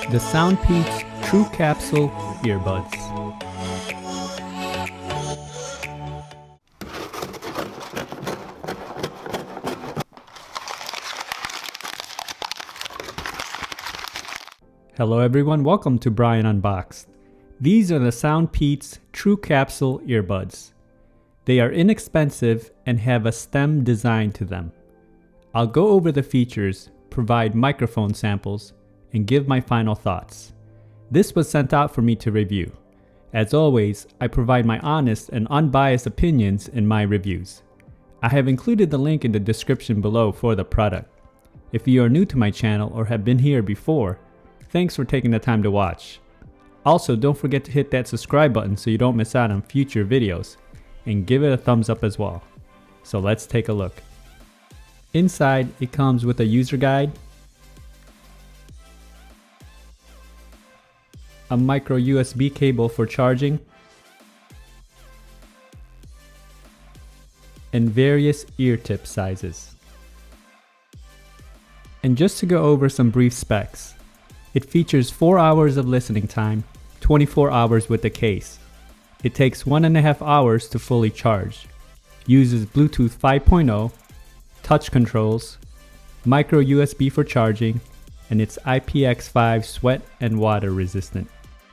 the SoundPEATS True Capsule earbuds. Hello everyone, welcome to Brian Unboxed. These are the SoundPEATS True Capsule earbuds. They are inexpensive and have a STEM design to them. I'll go over the features, provide microphone samples, and give my final thoughts. This was sent out for me to review. As always, I provide my honest and unbiased opinions in my reviews. I have included the link in the description below for the product. If you are new to my channel or have been here before, thanks for taking the time to watch. Also, don't forget to hit that subscribe button so you don't miss out on future videos, and give it a thumbs up as well. So let's take a look. Inside, it comes with a user guide, a micro USB cable for charging, and various ear tip sizes. And just to go over some brief specs, it features 4 hours of listening time, 24 hours with the case. It takes 1.5 hours to fully charge, uses Bluetooth 5.0, touch controls, micro USB for charging, and it's IPX5 sweat and water resistant.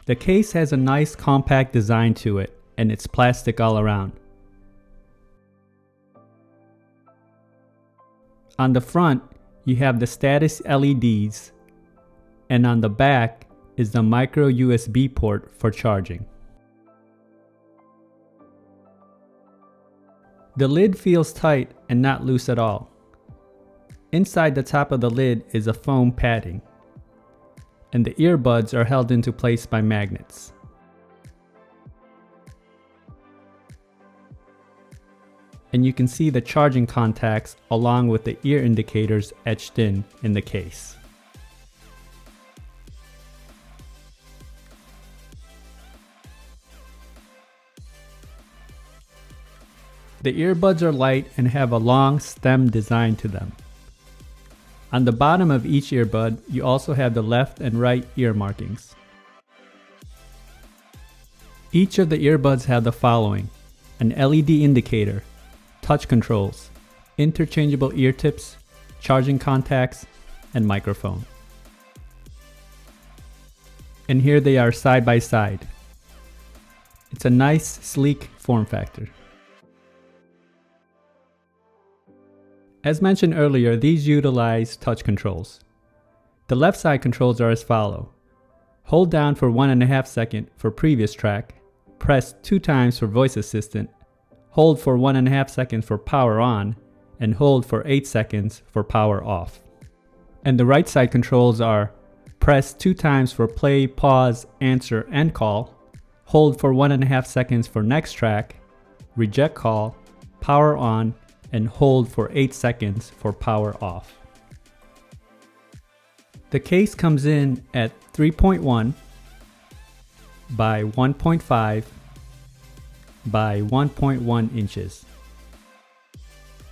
The case has a nice compact design to it, and it's plastic all around. On the front, you have the status LEDs, and on the back is the micro USB port for charging. The lid feels tight and not loose at all. Inside the top of the lid is a foam padding, and the earbuds are held into place by magnets. And you can see the charging contacts along with the ear indicators etched in the case. The earbuds are light and have a long stem design to them. On the bottom of each earbud, you also have the left and right ear markings. Each of the earbuds have the following: an LED indicator, touch controls, interchangeable ear tips, charging contacts, and microphone. And here they are side by side. It's a nice, sleek form factor. As mentioned earlier, these utilize touch controls. The left side controls are as follows. Hold down for 1.5 seconds for previous track, press 2 times for voice assistant, hold for 1.5 seconds for power on, and hold for 8 seconds for power off. And the right side controls are press 2 times for play, pause, answer, and call, hold for 1.5 seconds for next track, reject call, power on, and hold for 8 seconds for power off. The case comes in at 3.1 by 1.5 by 1.1 inches.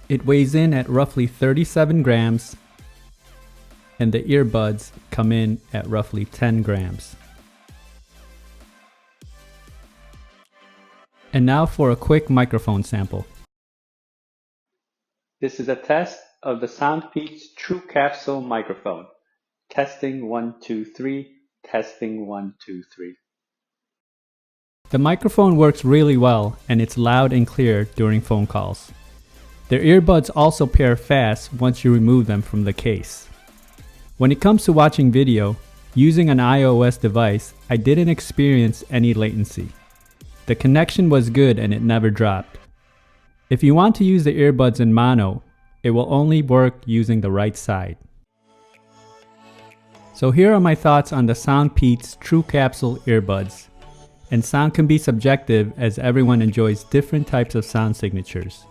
It weighs in at roughly 37 grams, and the earbuds come in at roughly 10 grams. And now for a quick microphone sample. This is a test of the SoundPEATS True Capsule microphone. Testing 1, 2, 3. Testing 1, 2, 3. The microphone works really well, and it's loud and clear during phone calls. The earbuds also pair fast once you remove them from the case. When it comes to watching video, using an iOS device, I didn't experience any latency. The connection was good and it never dropped. If you want to use the earbuds in mono, it will only work using the right side. So here are my thoughts on the SoundPEATS True Capsule earbuds. And sound can be subjective as everyone enjoys different types of sound signatures.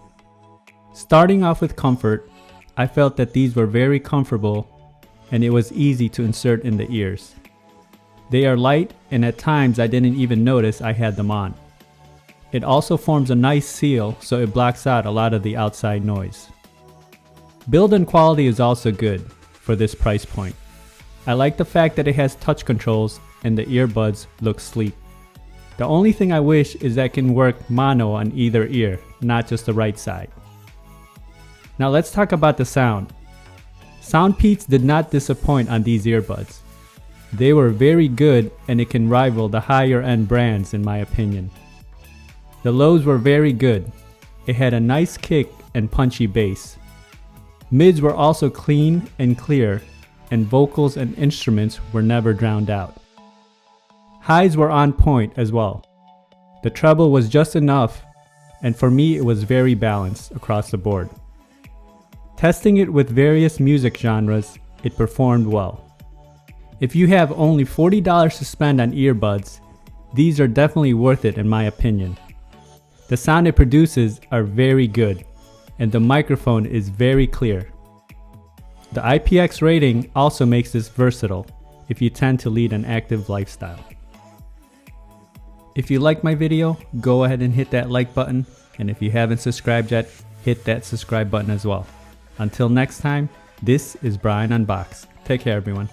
Starting off with comfort, I felt that these were very comfortable and it was easy to insert in the ears. They are light and at times I didn't even notice I had them on. It also forms a nice seal so it blocks out a lot of the outside noise. Build and quality is also good for this price point. I like the fact that it has touch controls and the earbuds look sleek. The only thing I wish is that it can work mono on either ear, not just the right side. Now let's talk about the sound. SoundPEATS did not disappoint on these earbuds. They were very good and it can rival the higher end brands in my opinion. The lows were very good. It had a nice kick and punchy bass. Mids were also clean and clear, and vocals and instruments were never drowned out. Highs were on point as well. The treble was just enough, and for me it was very balanced across the board. Testing it with various music genres, it performed well. If you have only $40 to spend on earbuds, these are definitely worth it in my opinion. The sound it produces are very good, and the microphone is very clear. The IPX rating also makes this versatile if you tend to lead an active lifestyle. If you like my video, go ahead and hit that like button, and if you haven't subscribed yet, hit that subscribe button as well. Until next time, this is Brian Unboxed. Take care everyone.